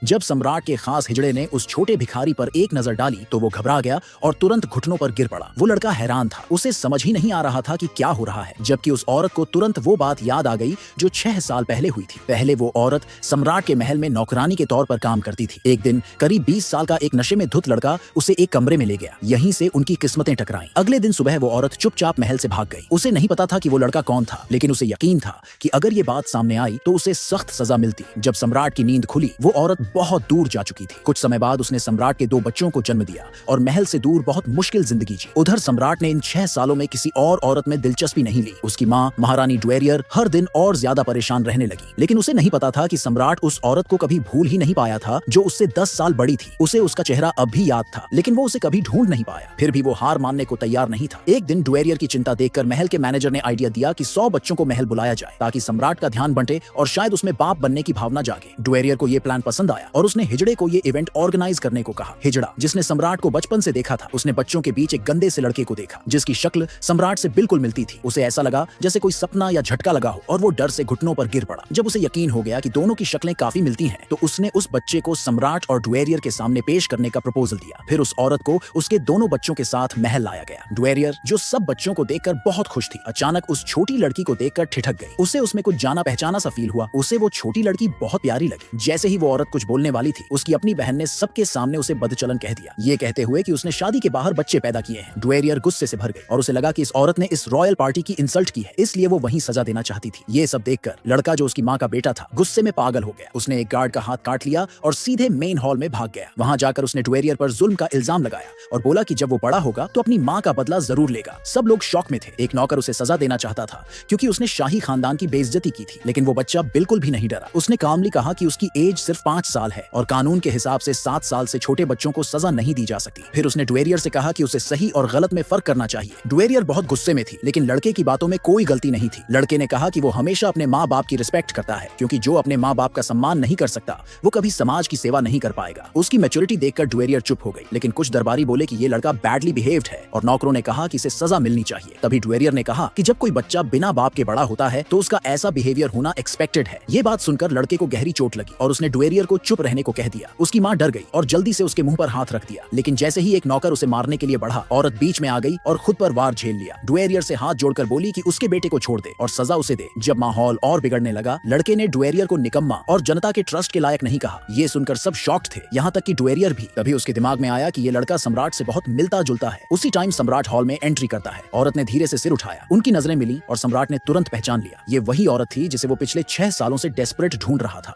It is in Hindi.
जब सम्राट के खास हिजड़े ने उस छोटे भिखारी पर एक नजर डाली तो वो घबरा गया और तुरंत घुटनों पर गिर पड़ा। वो लड़का हैरान था, उसे समझ ही नहीं आ रहा था कि क्या हो रहा है। जबकि उस औरत को तुरंत वो बात याद आ गई जो 6 साल पहले हुई थी। पहले वो औरत सम्राट के महल में नौकरानी के तौर पर काम करती थी। एक दिन करीब 20 साल का एक नशे में धुत लड़का उसे एक कमरे में ले गया। यहीं से उनकी किस्मतें टकराईं। अगले दिन सुबह वो औरत चुपचाप महल से भाग गई। उसे नहीं पता था कि वो लड़का कौन था, लेकिन उसे यकीन था कि अगर ये बात सामने आई तो उसे सख्त सजा मिलती। जब सम्राट की नींद खुली वो औरत बहुत दूर जा चुकी थी। कुछ समय बाद उसने सम्राट के 2 बच्चों को जन्म दिया और महल से दूर बहुत मुश्किल जिंदगी जी। उधर सम्राट ने इन 6 सालों में किसी और औरत में दिलचस्पी नहीं ली। उसकी माँ महारानी ड्वेरियर हर दिन और ज्यादा परेशान रहने लगी। लेकिन उसे नहीं पता था कि सम्राट उस औरत को कभी भूल ही नहीं पाया था जो उससे 10 साल बड़ी थी। उसे उसका चेहरा अब भी याद था, लेकिन वो उसे कभी ढूंढ नहीं पाया। फिर भी वो हार मानने को तैयार नहीं था। एक दिन ड्वेरियर की चिंता देखकर महल के मैनेजर ने आइडिया दिया कि 100 बच्चों को महल बुलाया जाए ताकि सम्राट का ध्यान बंटे और शायद उसमें बाप बनने की भावना जागे। ड्वेरियर को यह प्लान पसंद आया और उसने हिजड़े को ये इवेंट ऑर्गेनाइज करने को कहा। हिजड़ा जिसने सम्राट को बचपन से देखा था, उसने बच्चों के बीच एक गंदे से लड़के को देखा जिसकी शक्ल सम्राट से बिल्कुल मिलती थी। उसे ऐसा लगा जैसे कोई सपना या झटका लगा हो और वो डर से घुटनों पर गिर पड़ा। जब उसे यकीन हो गया कि दोनों की शक्लें काफी मिलती हैं, तो उसने उस बच्चे को सम्राट और ड्वेरियर के सामने पेश करने का प्रपोजल दिया। फिर उस औरत को उसके दोनों बच्चों के साथ महल लाया गया। ड्वेरियर जो सब बच्चों को देखकर बहुत खुश थी, अचानक उस छोटी लड़की को देखकर ठिठक गई। उसे उसमें कुछ जाना पहचाना सा फील हुआ। उसे वो छोटी लड़की बहुत प्यारी लगी। जैसे ही वो औरत कुछ बोलने वाली थी, उसकी अपनी बहन ने सबके सामने उसे बदचलन कह दिया, ये कहते हुए कि उसने शादी के बाहर बच्चे पैदा किए हैं। ड्वेरियर गुस्से से भर गई और उसे लगा कि इस औरत ने इस रॉयल पार्टी की इंसल्ट की है, इसलिए वो वहीं सजा देना चाहती थी। ये सब देखकर लड़का जो उसकी माँ का बेटा था गुस्से में पागल हो गया। उसने एक गार्ड का हाथ काट लिया और सीधे मेन हॉल में भाग गया। वहां जाकर उसने ड्वेरियर पर जुल्म का इल्जाम लगाया और बोला कि जब वो बड़ा होगा तो अपनी माँ का बदला जरूर लेगा। सब लोग शॉक में थे। एक नौकर उसे सजा देना चाहता था क्योंकि उसने शाही खानदान की बेइज्जती की थी, लेकिन वो बच्चा बिल्कुल भी नहीं डरा। उसने कामली कहा कि उसकी एज सिर्फ 5 साल है और कानून के हिसाब से 7 साल से छोटे बच्चों को सजा नहीं दी जा सकती। फिर उसने ड्वेरियर से कहा कि उसे सही और गलत में फर्क करना चाहिए। ड्वेरियर बहुत गुस्से में थी, लेकिन लड़के की बातों में कोई गलती नहीं थी। लड़के ने कहा कि वो हमेशा अपने माँ बाप की रिस्पेक्ट करता है, क्योंकि जो अपने माँ बाप का सम्मान नहीं कर सकता वो कभी समाज की सेवा नहीं कर पाएगा। उसकी मैच्योरिटी देखकर ड्वेरियर चुप हो गई, लेकिन कुछ दरबारी बोले कि ये लड़का बैडली बिहेव्ड है और नौकरों ने कहा कि इसे सजा मिलनी चाहिए। तभी ड्वेरियर ने कहा कि जब कोई बच्चा बिना बाप के बड़ा होता है तो उसका ऐसा बिहेवियर होना एक्सपेक्टेड है। ये बात सुनकर लड़के को गहरी चोट लगी और उसने ड्वेरियर को चुप रहने को कह दिया। उसकी माँ डर गई और जल्दी से उसके मुंह पर हाथ रख दिया, लेकिन जैसे ही एक नौकर उसे मारने के लिए बढ़ा, औरत बीच में आ गई और खुद पर वार झेल लिया। ड्वेरियर से हाथ जोड़कर बोली कि उसके बेटे को छोड़ दे और सजा उसे दे। जब माहौल और बिगड़ने लगा, लड़के ने ड्वेरियर को निकम्मा और जनता के ट्रस्ट के लायक नहीं कहा। ये सुनकर सब शॉक्ड थे, यहाँ तक कि ड्वेरियर भी। तभी उसके दिमाग में आया कि ये लड़का सम्राट से बहुत मिलता जुलता है। उसी टाइम सम्राट हॉल में एंट्री करता है। औरत ने धीरे से सिर उठाया, उनकी नजरें मिली और सम्राट ने तुरंत पहचान लिया। ये वही औरत थी जिसे वो पिछले 6 सालों से डेस्परेट ढूंढ रहा था।